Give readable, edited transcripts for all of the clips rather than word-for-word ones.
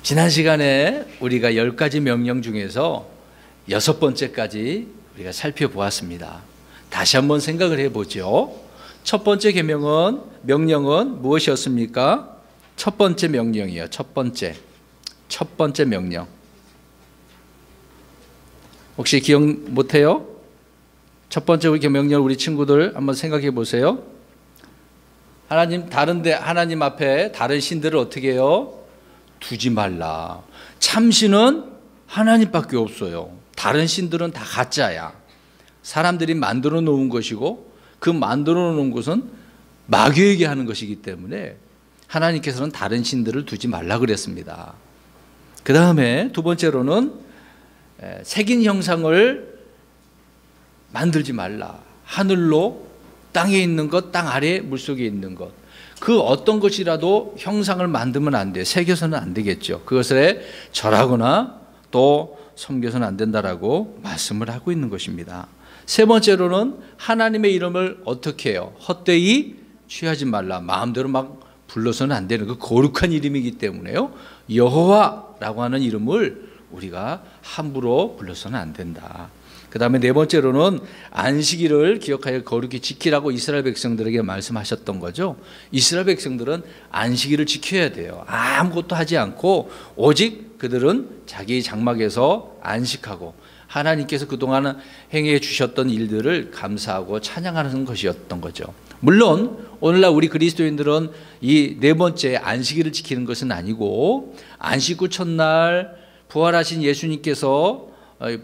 지난 시간에 우리가 10가지 명령 중에서 6번째까지 우리가 살펴보았습니다. 다시 한번 생각을 해보죠. 첫 번째 명령은 무엇이었습니까? 첫 번째 명령이요. 첫 번째 명령. 혹시 기억 못해요? 첫 번째 명령 우리 친구들 한번 생각해 보세요. 하나님 앞에 다른 신들을 어떻게 해요? 두지 말라. 참신은 하나님밖에 없어요. 다른 신들은 다 가짜야. 사람들이 만들어 놓은 것이고 그 만들어 놓은 것은 마귀에게 하는 것이기 때문에 하나님께서는 다른 신들을 두지 말라 그랬습니다. 그 다음에 두 번째로는 새긴 형상을 만들지 말라. 하늘로 땅에 있는 것, 땅 아래 물속에 있는 것, 그 어떤 것이라도 형상을 만들면 안 돼. 새겨서는 안 되겠죠. 그것에 절하거나 또 섬겨서는 안 된다라고 말씀을 하고 있는 것입니다. 세 번째로는 하나님의 이름을 어떻게 해요? 헛되이 취하지 말라. 마음대로 막 불러서는 안 되는 그 거룩한 이름이기 때문에요. 여호와라고 하는 이름을 우리가 함부로 불러서는 안 된다. 그 다음에 네 번째로는 안식일을 기억하여 거룩히 지키라고 이스라엘 백성들에게 말씀하셨던 거죠. 이스라엘 백성들은 안식일을 지켜야 돼요. 아무것도 하지 않고 오직 그들은 자기 장막에서 안식하고 하나님께서 그동안 행해 주셨던 일들을 감사하고 찬양하는 것이었던 거죠. 물론 오늘날 우리 그리스도인들은 이 네 번째 안식일을 지키는 것은 아니고 안식 후 첫날 부활하신 예수님께서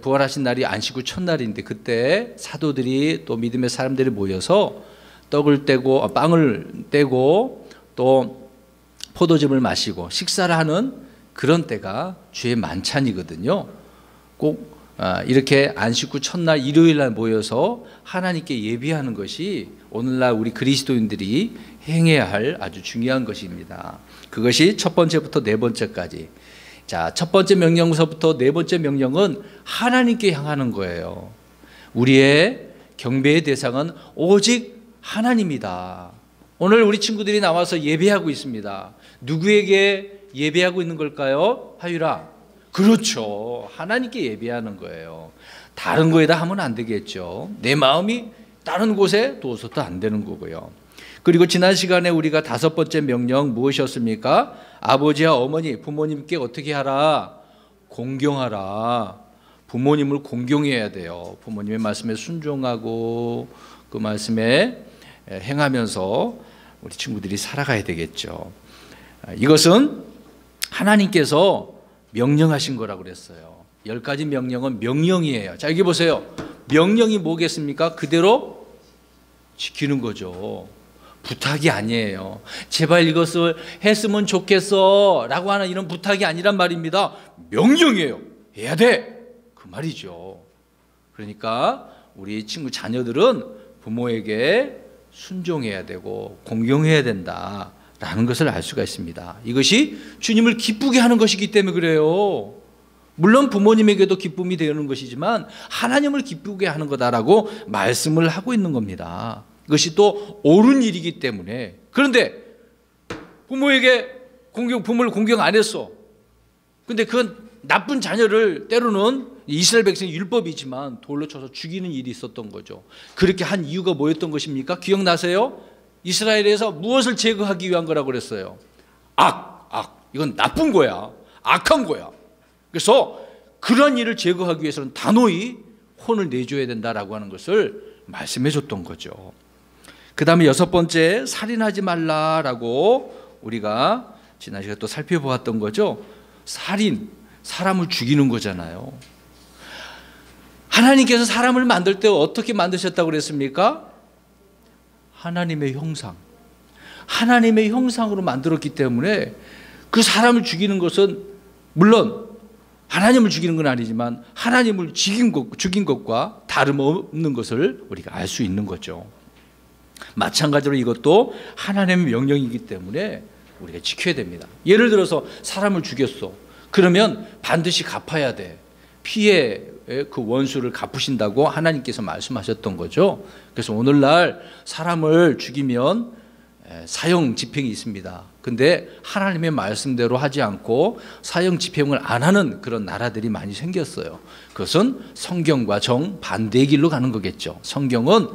부활하신 날이 안식 후 첫날인데 그때 사도들이 또 믿음의 사람들이 모여서 빵을 떼고 또 포도즙을 마시고 식사를 하는 그런 때가 주의 만찬이거든요. 꼭 이렇게 안식 후 첫날 일요일 날 모여서 하나님께 예배하는 것이 오늘날 우리 그리스도인들이 행해야 할 아주 중요한 것입니다. 그것이 첫 번째부터 네 번째까지. 자, 첫 번째 명령서부터 네 번째 명령은 하나님께 향하는 거예요. 우리의 경배의 대상은 오직 하나님이다. 오늘 우리 친구들이 나와서 예배하고 있습니다. 누구에게 예배하고 있는 걸까요? 하유라. 그렇죠. 하나님께 예배하는 거예요. 다른 거에다 하면 안 되겠죠. 내 마음이 다른 곳에 두어서도 안 되는 거고요. 그리고 지난 시간에 우리가 다섯 번째 명령 무엇이었습니까? 아버지와 어머니, 부모님께 어떻게 하라? 공경하라. 부모님을 공경해야 돼요. 부모님의 말씀에 순종하고 그 말씀에 행하면서 우리 친구들이 살아가야 되겠죠. 이것은 하나님께서 명령하신 거라고 그랬어요. 10가지 명령은 명령이에요. 자, 여기 보세요. 명령이 뭐겠습니까? 그대로 지키는 거죠. 부탁이 아니에요. 제발 이것을 했으면 좋겠어 라고 하는 이런 부탁이 아니란 말입니다. 명령이에요. 해야 돼. 그 말이죠. 그러니까 우리 친구 자녀들은 부모에게 순종해야 되고 공경해야 된다라는 것을 알 수가 있습니다. 이것이 주님을 기쁘게 하는 것이기 때문에 그래요. 물론 부모님에게도 기쁨이 되는 것이지만 하나님을 기쁘게 하는 거다라고 말씀을 하고 있는 겁니다. 이것이 또 옳은 일이기 때문에. 그런데 부모를 공경 안 했어. 근데 그건 나쁜 자녀를 때로는 이스라엘 백성의 율법이지만 돌로 쳐서 죽이는 일이 있었던 거죠. 그렇게 한 이유가 뭐였던 것입니까? 기억나세요? 이스라엘에서 무엇을 제거하기 위한 거라고 그랬어요? 악. 이건 나쁜 거야. 악한 거야. 그래서 그런 일을 제거하기 위해서는 단호히 혼을 내줘야 된다라고 하는 것을 말씀해 줬던 거죠. 그 다음에 여섯 번째, 살인하지 말라라고 우리가 지난 시간에 또 살펴보았던 거죠. 살인, 사람을 죽이는 거잖아요. 하나님께서 사람을 만들 때 어떻게 만드셨다고 그랬습니까? 하나님의 형상. 하나님의 형상으로 만들었기 때문에 그 사람을 죽이는 것은 물론 하나님을 죽이는 건 아니지만 하나님을 죽인 것과 다름없는 것을 우리가 알 수 있는 거죠. 마찬가지로 이것도 하나님의 명령이기 때문에 우리가 지켜야 됩니다. 예를 들어서 사람을 죽였어. 그러면 반드시 갚아야 돼. 피해 그 원수를 갚으신다고 하나님께서 말씀하셨던 거죠. 그래서 오늘날 사람을 죽이면 사형 집행이 있습니다. 근데 하나님의 말씀대로 하지 않고 사형 집행을 안 하는 그런 나라들이 많이 생겼어요. 그것은 성경과 정반대의 길로 가는 거겠죠. 성경은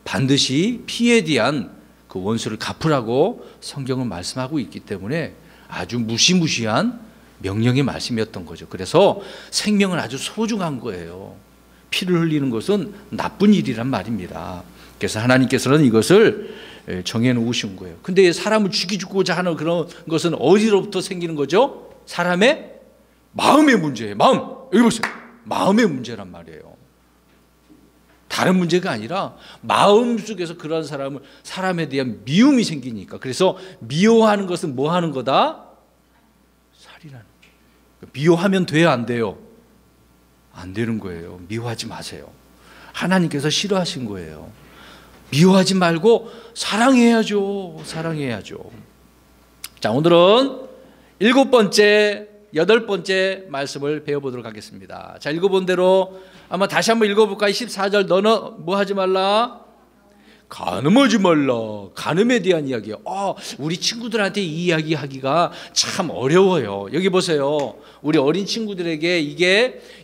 반드시 피에 대한 그 원수를 갚으라고 성경은 말씀하고 있기 때문에 아주 무시무시한 명령의 말씀이었던 거죠. 그래서 생명은 아주 소중한 거예요. 피를 흘리는 것은 나쁜 일이란 말입니다. 그래서 하나님께서는 이것을 정해놓으신 거예요. 근데 사람을 죽이고자 하는 그런 것은 어디로부터 생기는 거죠? 사람의 마음의 문제예요. 마음. 여기 보세요. 마음의 문제란 말이에요. 다른 문제가 아니라 마음 속에서 그런 사람에 대한 미움이 생기니까. 그래서 미워하는 것은 뭐 하는 거다? 살이라는 거예요. 미워하면 돼요, 안 돼요? 안 되는 거예요. 미워하지 마세요. 하나님께서 싫어하신 거예요. 미워하지 말고 사랑해야죠. 사랑해야죠. 자, 오늘은 7번째, 8번째 말씀을 배워보도록 하겠습니다. 자, 읽어본 대로 아마 다시 한번 읽어볼까요? 14절 너는 뭐 하지 말라? 간음하지 말라. 간음에 대한 이야기예요. 우리 친구들한테 이 이야기 하기가 참 어려워요. 여기 보세요. 우리 어린 친구들에게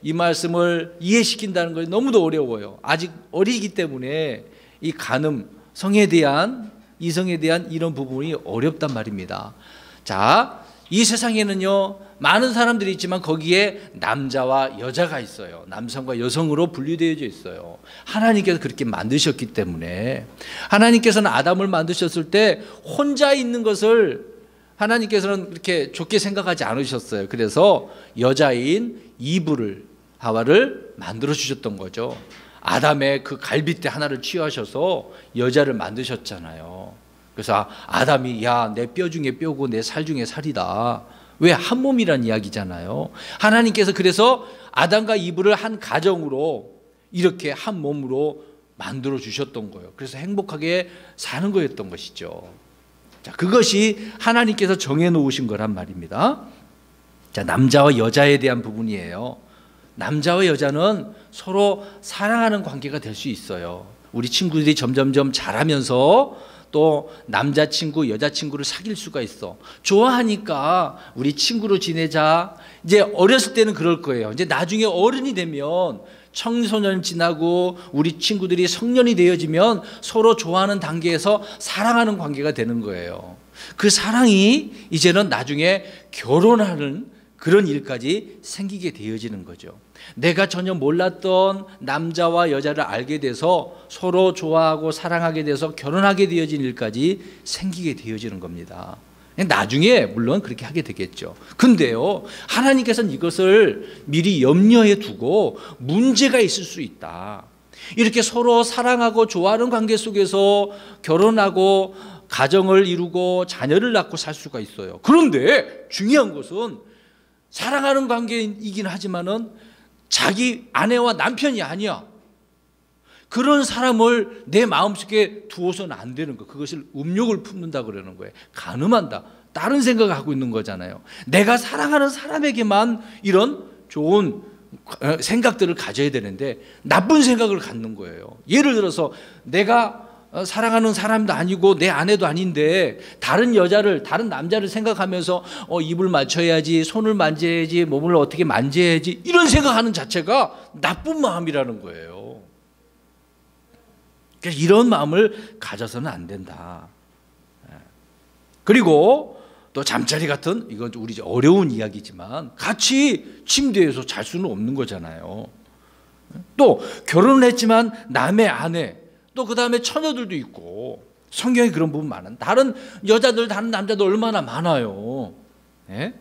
이 말씀을 이해시킨다는 것이 너무도 어려워요. 아직 어리기 때문에 이 간음, 성에 대한, 이성에 대한 이런 부분이 어렵단 말입니다. 자, 이 세상에는요, 많은 사람들이 있지만 거기에 남자와 여자가 있어요. 남성과 여성으로 분리되어져 있어요. 하나님께서 그렇게 만드셨기 때문에, 하나님께서는 아담을 만드셨을 때 혼자 있는 것을 하나님께서는 그렇게 좋게 생각하지 않으셨어요. 그래서 여자인 이브를, 하와를 만들어 주셨던 거죠. 아담의 그 갈빗대 하나를 취하셔서 여자를 만드셨잖아요. 그래서 아담이 야, 내 뼈 중에 뼈고 내 살 중에 살이다. 왜? 한 몸이란 이야기잖아요. 하나님께서 그래서 아담과 이브를 한 가정으로 이렇게 한 몸으로 만들어 주셨던 거예요. 그래서 행복하게 사는 거였던 것이죠. 자, 그것이 하나님께서 정해 놓으신 거란 말입니다. 자, 남자와 여자에 대한 부분이에요. 남자와 여자는 서로 사랑하는 관계가 될 수 있어요. 우리 친구들이 점점점 자라면서 또 남자친구, 여자친구를 사귈 수가 있어. 좋아하니까 우리 친구로 지내자. 이제 어렸을 때는 그럴 거예요. 이제 나중에 어른이 되면 청소년 지나고 우리 친구들이 성년이 되어지면 서로 좋아하는 단계에서 사랑하는 관계가 되는 거예요. 그 사랑이 이제는 나중에 결혼하는 그런 일까지 생기게 되어지는 거죠. 내가 전혀 몰랐던 남자와 여자를 알게 돼서 서로 좋아하고 사랑하게 돼서 결혼하게 되어진 일까지 생기게 되어지는 겁니다. 나중에 물론 그렇게 하게 되겠죠. 근데요, 하나님께서는 이것을 미리 염려해 두고 문제가 있을 수 있다. 이렇게 서로 사랑하고 좋아하는 관계 속에서 결혼하고 가정을 이루고 자녀를 낳고 살 수가 있어요. 그런데 중요한 것은 사랑하는 관계이긴 하지만은 자기 아내와 남편이 아니야. 그런 사람을 내 마음속에 두어서는 안 되는 거. 그것을 음욕을 품는다 그러는 거예요. 간음한다. 다른 생각을 하고 있는 거잖아요. 내가 사랑하는 사람에게만 이런 좋은 생각들을 가져야 되는데 나쁜 생각을 갖는 거예요. 예를 들어서 내가 사랑하는 사람도 아니고 내 아내도 아닌데 다른 여자를, 다른 남자를 생각하면서 입을 맞춰야지, 손을 만져야지, 몸을 어떻게 만져야지, 이런 생각하는 자체가 나쁜 마음이라는 거예요. 그래서 이런 마음을 가져서는 안 된다. 그리고 또 잠자리 같은, 이건 우리 어려운 이야기지만 같이 침대에서 잘 수는 없는 거잖아요. 또 결혼을 했지만 남의 아내, 또 그 다음에 처녀들도 있고, 성경에 그런 부분 많은, 다른 여자들, 다른 남자들 얼마나 많아요. 네?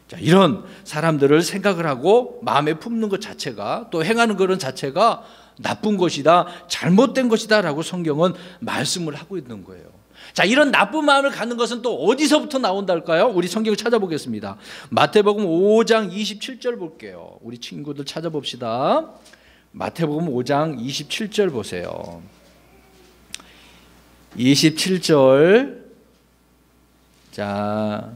자, 이런 사람들을 생각을 하고 마음에 품는 것 자체가, 또 행하는 그런 자체가 나쁜 것이다, 잘못된 것이다 라고 성경은 말씀을 하고 있는 거예요. 자, 이런 나쁜 마음을 갖는 것은 또 어디서부터 나온다 할까요? 우리 성경을 찾아보겠습니다. 마태복음 5장 27절 볼게요. 우리 친구들 찾아봅시다. 마태복음 5장 27절 보세요. 27절. 자,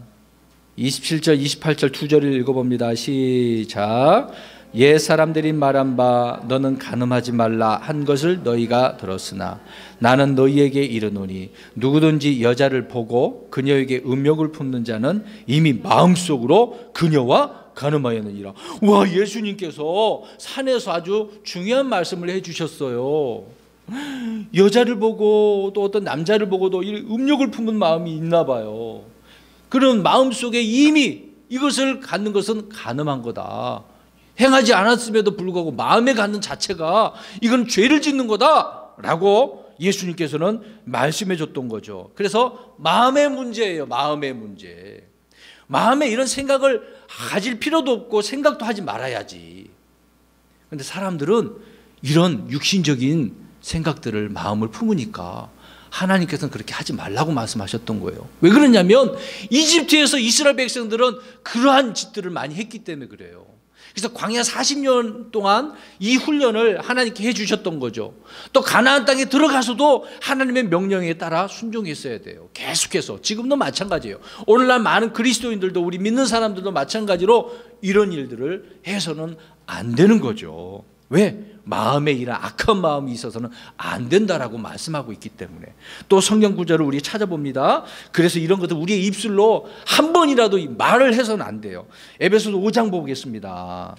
27절, 28절 두 절을 읽어봅니다. 시작. 옛 사람들이 말한 바 너는 간음하지 말라 한 것을 너희가 들었으나 나는 너희에게 이르노니 누구든지 여자를 보고 그녀에게 음욕을 품는 자는 이미 마음속으로 그녀와 간음하였느니라. 와, 예수님께서 산에서 아주 중요한 말씀을 해주셨어요. 여자를 보고 또 어떤 남자를 보고도 음욕을 품는 마음이 있나 봐요. 그런 마음속에 이미 이것을 갖는 것은 간음한 거다. 행하지 않았음에도 불구하고 마음에 갖는 자체가 이건 죄를 짓는 거다라고 예수님께서는 말씀해 줬던 거죠. 그래서 마음의 문제예요. 마음의 문제. 마음에 이런 생각을 가질 필요도 없고 생각도 하지 말아야지. 그런데 사람들은 이런 육신적인 생각들을 마음을 품으니까 하나님께서는 그렇게 하지 말라고 말씀하셨던 거예요. 왜 그러냐면 이집트에서 이스라엘 백성들은 그러한 짓들을 많이 했기 때문에 그래요. 그래서 광야 40년 동안 이 훈련을 하나님께 해주셨던 거죠. 또 가나안 땅에 들어가서도 하나님의 명령에 따라 순종했어야 돼요. 계속해서. 지금도 마찬가지예요. 오늘날 많은 그리스도인들도 우리 믿는 사람들도 마찬가지로 이런 일들을 해서는 안 되는 거죠. 왜? 마음에 이런 악한 마음이 있어서는 안 된다라고 말씀하고 있기 때문에. 또 성경 구절을 우리 찾아봅니다. 그래서 이런 것들 우리의 입술로 한 번이라도 말을 해서는 안 돼요. 에베소서 5장 보겠습니다.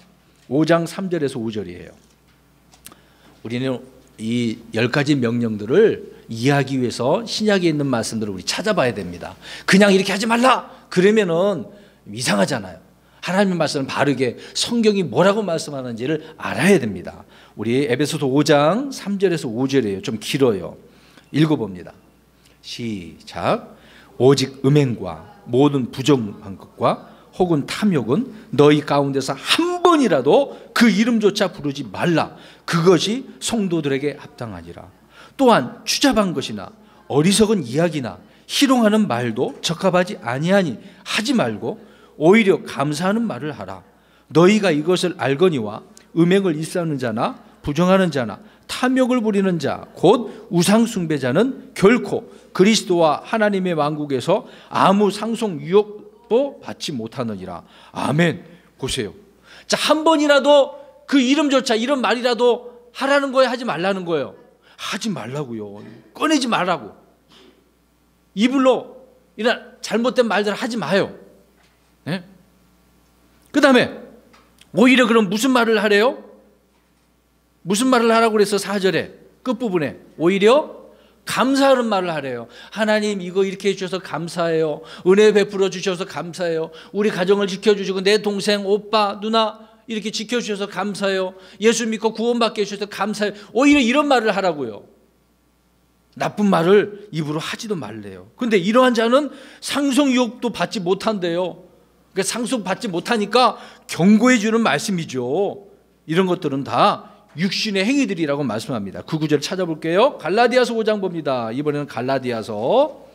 5장 3절에서 5절이에요. 우리는 이 10가지 명령들을 이해하기 위해서 신약에 있는 말씀들을 우리 찾아봐야 됩니다. 그냥 이렇게 하지 말라 그러면은 이상하잖아요. 하나님의 말씀을 바르게 성경이 뭐라고 말씀하는지를 알아야 됩니다. 우리 에베소서 5장 3절에서 5절이에요. 좀 길어요. 읽어봅니다. 시작. 오직 음행과 모든 부정한 것과 혹은 탐욕은 너희 가운데서 한 번이라도 그 이름조차 부르지 말라. 그것이 성도들에게 합당하니라. 또한 추잡한 것이나 어리석은 이야기나 희롱하는 말도 적합하지 아니하니 하지 말고 오히려 감사하는 말을 하라. 너희가 이것을 알거니와 음행을 일삼는 자나 부정하는 자나 탐욕을 부리는 자 곧 우상 숭배자는 결코 그리스도와 하나님의 왕국에서 아무 상속 유혹도 받지 못하느니라. 아멘. 보세요. 자, 한 번이라도 그 이름조차 이런 말이라도 하라는 거예요, 하지 말라는 거예요? 하지 말라고요. 꺼내지 말라고. 입으로 이런 잘못된 말들을 하지 마요. 네? 그 다음에 오히려 그럼 무슨 말을 하래요? 무슨 말을 하라고 그래서 4절에 끝부분에 오히려 감사하는 말을 하래요. 하나님 이거 이렇게 해주셔서 감사해요. 은혜 베풀어 주셔서 감사해요. 우리 가정을 지켜주시고 내 동생 오빠 누나 이렇게 지켜주셔서 감사해요. 예수 믿고 구원받게 해주셔서 감사해요. 오히려 이런 말을 하라고요. 나쁜 말을 입으로 하지도 말래요. 그런데 이러한 자는 상속 유혹도 받지 못한대요. 그러니까 상속받지 못하니까 경고해 주는 말씀이죠. 이런 것들은 다 육신의 행위들이라고 말씀합니다. 그 구절 찾아볼게요. 갈라디아서 5장 봅니다. 이번에는 갈라디아서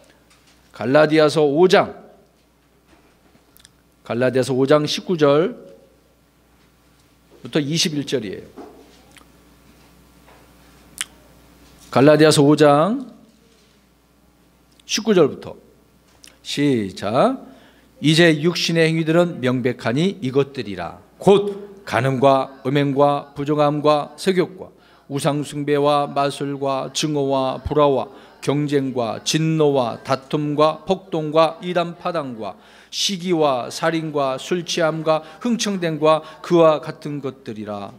5장 19절부터 21절이에요. 갈라디아서 5장 19절부터 시작. 이제 육신의 행위들은 명백하니 이것들이라. 곧 간음과 음행과 부정함과 세욕과 우상숭배와 마술과 증오와 불화와 경쟁과 진노와 다툼과 폭동과 이단파당과 시기와 살인과 술취함과 흥청됨과 그와 같은 것들이라.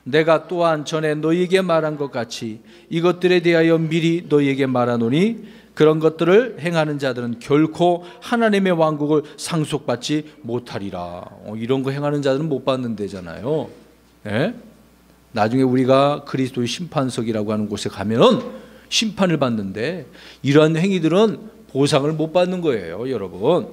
내가 또한 전에 너희에게 말한 것 같이 이것들에 대하여 미리 너희에게 말하노니 그런 것들을 행하는 자들은 결코 하나님의 왕국을 상속받지 못하리라. 이런 거 행하는 자들은 못 받는다잖아요. 예? 나중에 우리가 그리스도의 심판석이라고 하는 곳에 가면은 심판을 받는데 이러한 행위들은 보상을 못 받는 거예요, 여러분.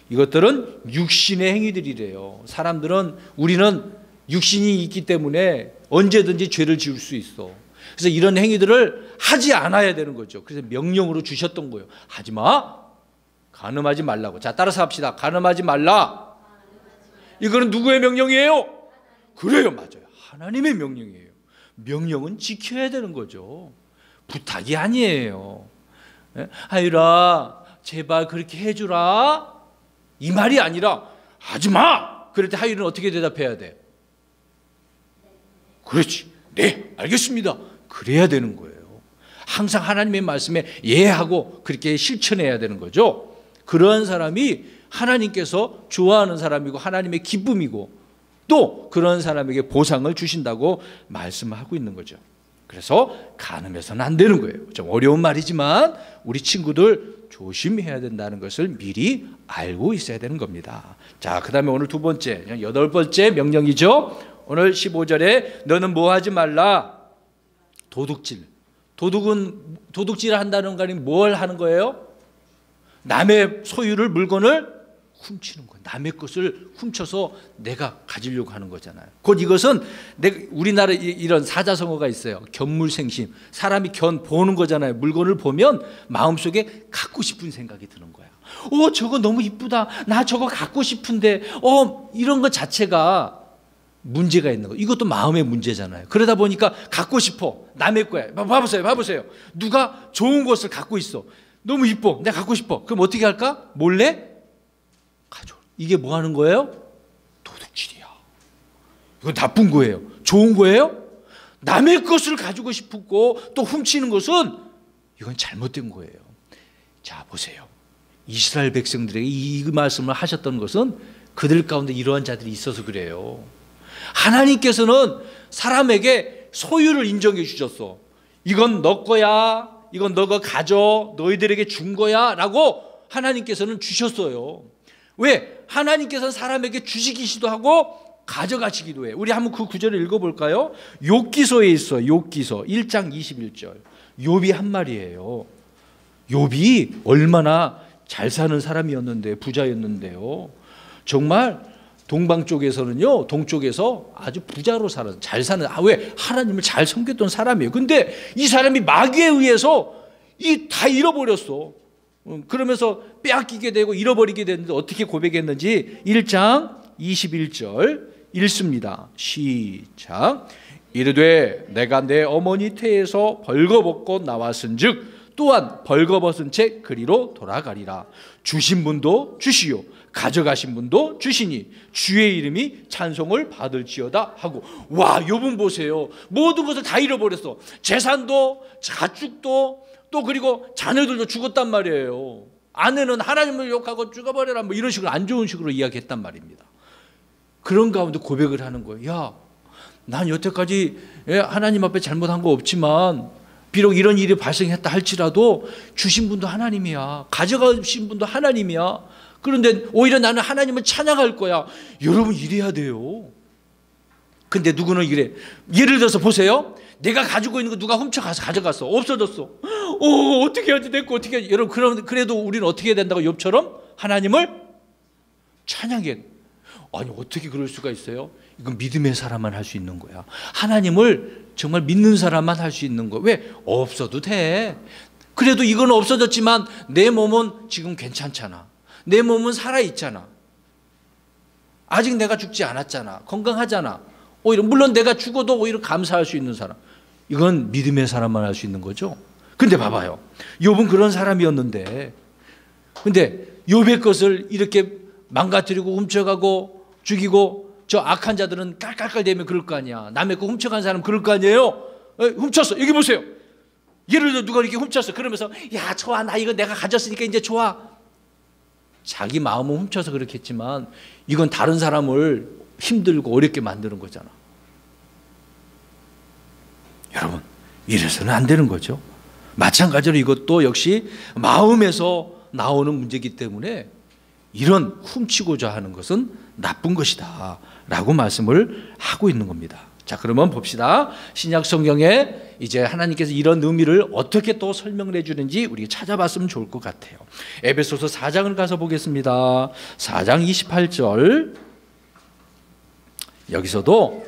이것들은 육신의 행위들이래요. 사람들은 우리는 육신이 있기 때문에 언제든지 죄를 지을 수 있어. 그래서 이런 행위들을 하지 않아야 되는 거죠. 그래서 명령으로 주셨던 거예요. 하지 마. 간음하지 말라고. 자, 따라서 합시다. 간음하지 말라. 이거는 누구의 명령이에요? 그래요, 맞아요. 하나님의 명령이에요. 명령은 지켜야 되는 거죠. 부탁이 아니에요. 하율아, 제발 그렇게 해주라. 이 말이 아니라 하지 마. 그럴 때 하율은 어떻게 대답해야 돼? 그렇지, 네, 알겠습니다. 그래야 되는 거예요. 항상 하나님의 말씀에 예하고 그렇게 실천해야 되는 거죠. 그러한 사람이 하나님께서 좋아하는 사람이고 하나님의 기쁨이고 또 그런 사람에게 보상을 주신다고 말씀하고 있는 거죠. 그래서 간음해서는 안 되는 거예요. 좀 어려운 말이지만 우리 친구들 조심해야 된다는 것을 미리 알고 있어야 되는 겁니다. 자, 그 다음에 오늘 두 번째, 8번째 명령이죠. 오늘 15절에 너는 뭐 하지 말라? 도둑질. 도둑질을 한다는 거 아니면 뭘 하는 거예요? 남의 소유를, 물건을 훔치는 거예요. 남의 것을 훔쳐서 내가 가지려고 하는 거잖아요. 곧 이것은 우리나라에 이런 사자성어가 있어요. 견물생심. 사람이 보는 거잖아요. 물건을 보면 마음속에 갖고 싶은 생각이 드는 거야. 저거 너무 이쁘다. 나 저거 갖고 싶은데. 이런 것 자체가 문제가 있는 거. 이것도 마음의 문제잖아요. 그러다 보니까 갖고 싶어. 남의 거야. 봐보세요. 누가 좋은 것을 갖고 있어. 너무 이뻐. 내가 갖고 싶어. 그럼 어떻게 할까? 몰래 가져. 이게 뭐 하는 거예요? 도둑질이야. 이건 나쁜 거예요. 좋은 거예요? 남의 것을 가지고 싶고 또 훔치는 것은 이건 잘못된 거예요. 자, 보세요. 이스라엘 백성들에게 이 말씀을 하셨던 것은 그들 가운데 이러한 자들이 있어서 그래요. 하나님께서는 사람에게 소유를 인정해 주셨어. 이건 너 거야. 이건 너가 가져. 너희들에게 준 거야. 라고 하나님께서는 주셨어요. 왜? 하나님께서는 사람에게 주시기도 하고 가져가시기도 해. 우리 한번 그 구절을 읽어볼까요? 욥기서에 있어. 욥기서 1장 21절. 욥이 한 말이에요. 욥이 얼마나 잘 사는 사람이었는데, 부자였는데요. 정말 동방 쪽에서는요, 동쪽에서 아주 부자로 살아서 잘 사는, 왜? 하나님을 잘 섬겼던 사람이에요. 근데 이 사람이 마귀에 의해서 다 잃어버렸어. 그러면서 빼앗기게 되고 잃어버리게 됐는데 어떻게 고백했는지 1장 21절 읽습니다. 시작. 이르되 내가 내 어머니 태에서 벌거벗고 나왔은즉 또한 벌거벗은 채 그리로 돌아가리라. 주신 분도 주시오 가져가신 분도 주시니 주의 이름이 찬송을 받을지어다 하고. 와, 욥은 보세요. 모든 것을 다 잃어버렸어. 재산도 가축도 또 그리고 자녀들도 죽었단 말이에요. 아내는 하나님을 욕하고 죽어버려라 뭐 이런 식으로 안 좋은 식으로 이야기했단 말입니다. 그런 가운데 고백을 하는 거예요. 야, 난 여태까지 하나님 앞에 잘못한 거 없지만 비록 이런 일이 발생했다 할지라도 주신 분도 하나님이야. 가져가신 분도 하나님이야. 그런데 오히려 나는 하나님을 찬양할 거야. 여러분 이래야 돼요. 근데 누구는 이래. 예를 들어서 보세요. 내가 가지고 있는 거 누가 훔쳐가서 가져갔어. 없어졌어. 어떻게 해야지 내 거 어떻게 해야지. 여러분 그래도 우리는 어떻게 해야 된다고 욥처럼 하나님을 찬양해. 아니 어떻게 그럴 수가 있어요? 이건 믿음의 사람만 할 수 있는 거야. 하나님을 정말 믿는 사람만 할 수 있는 거. 왜? 없어도 돼. 그래도 이건 없어졌지만 내 몸은 지금 괜찮잖아. 내 몸은 살아있잖아. 아직 내가 죽지 않았잖아. 건강하잖아. 오히려 물론 내가 죽어도 오히려 감사할 수 있는 사람. 이건 믿음의 사람만 할 수 있는 거죠. 근데 봐봐요. 욥은 그런 사람이었는데 근데 욥의 것을 이렇게 망가뜨리고 훔쳐가고 죽이고 저 악한 자들은 깔깔깔대면 그럴 거 아니야. 남의 거 훔쳐간 사람 그럴 거 아니에요. 훔쳤어. 여기 보세요. 예를 들어 누가 이렇게 훔쳤어. 그러면서 야 좋아 나 이거 내가 가졌으니까 이제 좋아. 자기 마음은 훔쳐서 그렇겠지만 이건 다른 사람을 힘들고 어렵게 만드는 거잖아. 여러분 이래서는 안 되는 거죠. 마찬가지로 이것도 역시 마음에서 나오는 문제이기 때문에 이런 훔치고자 하는 것은 나쁜 것이다 라고 말씀을 하고 있는 겁니다. 자, 그러면 봅시다. 신약 성경에 이제 하나님께서 이런 의미를 어떻게 또 설명을 해주는지 우리 찾아봤으면 좋을 것 같아요. 에베소서 4장을 가서 보겠습니다. 4장 28절. 여기서도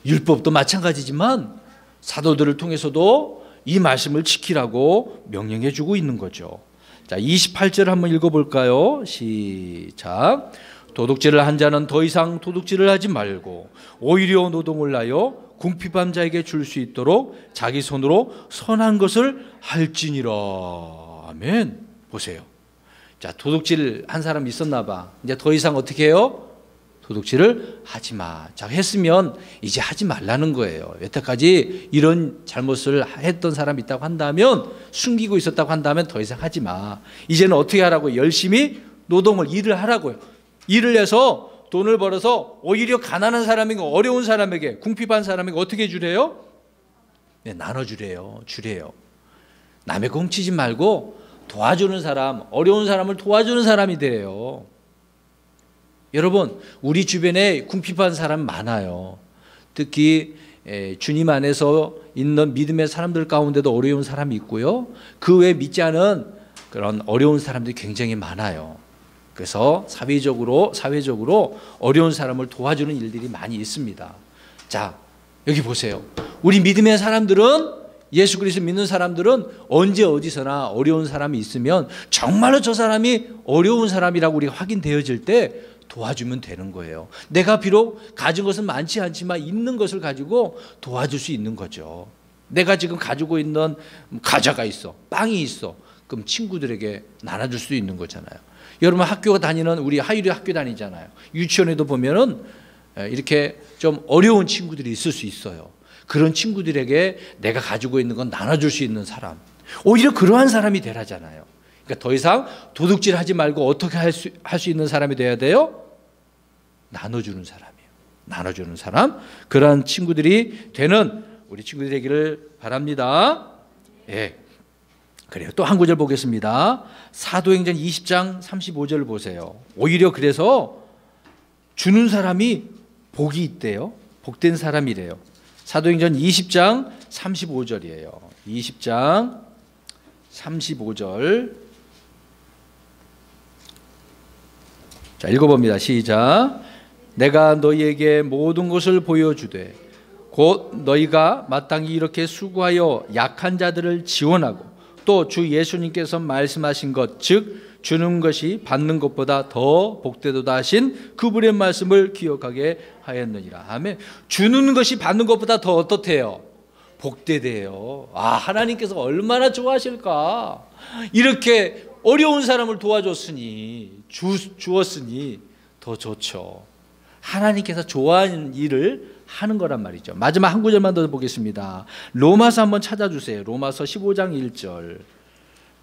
율법도 마찬가지지만 사도들을 통해서도 이 말씀을 지키라고 명령해 주고 있는 거죠. 자, 28절 한번 읽어볼까요? 시작. 도둑질을 한 자는 더 이상 도둑질을 하지 말고 오히려 노동을 하여 궁핍한 자에게 줄 수 있도록 자기 손으로 선한 것을 할지니라. 아멘. 보세요. 자, 도둑질 한 사람 있었나 봐. 이제 더 이상 어떻게 해요? 도둑질을 하지 마. 자, 했으면 이제 하지 말라는 거예요. 여태까지 이런 잘못을 했던 사람이 있다고 한다면, 숨기고 있었다고 한다면 더 이상 하지 마. 이제는 어떻게 하라고? 열심히 노동을, 일을 하라고요. 일을 해서 돈을 벌어서 오히려 가난한 사람에게, 어려운 사람에게, 궁핍한 사람에게 어떻게 주래요? 네, 나눠주래요. 주래요. 남의 거 훔치지 말고 도와주는 사람, 어려운 사람을 도와주는 사람이 돼요. 여러분, 우리 주변에 궁핍한 사람 많아요. 특히 주님 안에서 있는 믿음의 사람들 가운데도 어려운 사람이 있고요. 그 외에 믿지 않은 그런 어려운 사람들이 굉장히 많아요. 그래서 사회적으로 어려운 사람을 도와주는 일들이 많이 있습니다. 자, 여기 보세요. 우리 믿음의 사람들은, 예수 그리스도 믿는 사람들은 언제 어디서나 어려운 사람이 있으면 정말로 저 사람이 어려운 사람이라고 우리가 확인되어질 때 도와주면 되는 거예요. 내가 비록 가진 것은 많지 않지만 있는 것을 가지고 도와줄 수 있는 거죠. 내가 지금 가지고 있는 과자가 있어, 빵이 있어. 그럼 친구들에게 나눠줄 수 있는 거잖아요. 여러분 학교 다니는, 우리 하율이 학교 다니잖아요. 유치원에도 보면은 이렇게 좀 어려운 친구들이 있을 수 있어요. 그런 친구들에게 내가 가지고 있는 건 나눠줄 수 있는 사람, 오히려 그러한 사람이 되라잖아요. 그러니까 더 이상 도둑질하지 말고 어떻게 할 수 있는 사람이 돼야 돼요? 나눠주는 사람이에요. 나눠주는 사람, 그러한 친구들이 되는 우리 친구들이 되기를 바랍니다. 예. 그래요. 또 한 구절 보겠습니다. 사도행전 20장 35절 보세요. 오히려 그래서 주는 사람이 복이 있대요. 복된 사람이래요. 사도행전 20장 35절이에요. 20장 35절. 자, 읽어봅니다. 시작. 내가 너희에게 모든 것을 보여주되 곧 너희가 마땅히 이렇게 수고하여 약한 자들을 지원하고 또 주 예수님께서 말씀하신 것, 즉 주는 것이 받는 것보다 더 복되도다 하신 그분의 말씀을 기억하게 하였느니라. 아멘. 주는 것이 받는 것보다 더 어떻대요? 복되대요. 아, 하나님께서 얼마나 좋아하실까. 이렇게 어려운 사람을 도와줬으니, 주었으니 더 좋죠. 하나님께서 좋아하는 일을 하는 거란 말이죠. 마지막 한 구절만 더 보겠습니다. 로마서 한번 찾아주세요. 로마서 15장 1절.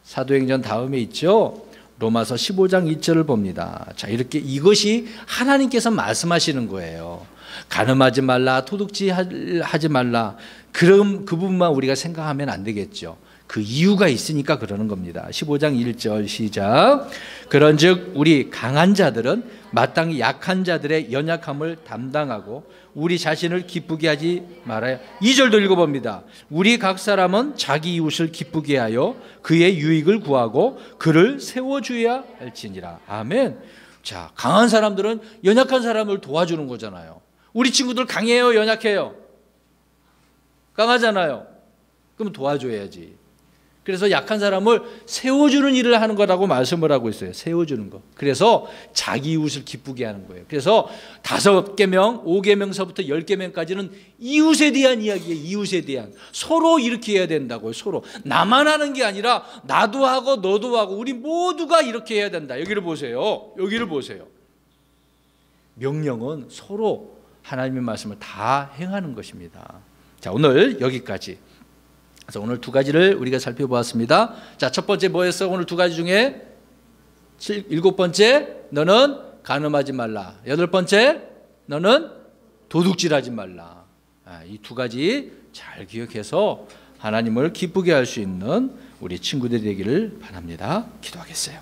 사도행전 다음에 있죠. 로마서 15장 1절을 봅니다. 자, 이렇게 이것이 하나님께서 말씀하시는 거예요. 간음하지 말라, 도둑질하지 말라. 그럼 그 부분만 우리가 생각하면 안 되겠죠. 그 이유가 있으니까 그러는 겁니다. 15장 1절 시작. 그런즉 우리 강한 자들은 마땅히 약한 자들의 연약함을 담당하고 우리 자신을 기쁘게 하지 말아야. 2절도 읽어봅니다. 우리 각 사람은 자기 이웃을 기쁘게 하여 그의 유익을 구하고 그를 세워주어야 할지니라. 아멘. 자, 강한 사람들은 연약한 사람을 도와주는 거잖아요. 우리 친구들 강해요, 연약해요? 강하잖아요. 그럼 도와줘야지. 그래서 약한 사람을 세워주는 일을 하는 거라고 말씀을 하고 있어요. 세워주는 거. 그래서 자기 이웃을 기쁘게 하는 거예요. 그래서 5계명, 5계명서부터 10계명까지는 이웃에 대한 이야기예요. 이웃에 대한. 서로 이렇게 해야 된다고요. 서로. 나만 하는 게 아니라 나도 하고 너도 하고 우리 모두가 이렇게 해야 된다. 여기를 보세요. 여기를 보세요. 명령은 서로 하나님의 말씀을 다 행하는 것입니다. 자, 오늘 여기까지. 그래서 오늘 두 가지를 우리가 살펴보았습니다. 자, 첫 번째 뭐였어? 오늘 두 가지 중에 7번째, 너는 간음하지 말라. 8번째, 너는 도둑질하지 말라. 이 두 가지 잘 기억해서 하나님을 기쁘게 할 수 있는 우리 친구들이 되기를 바랍니다. 기도하겠어요.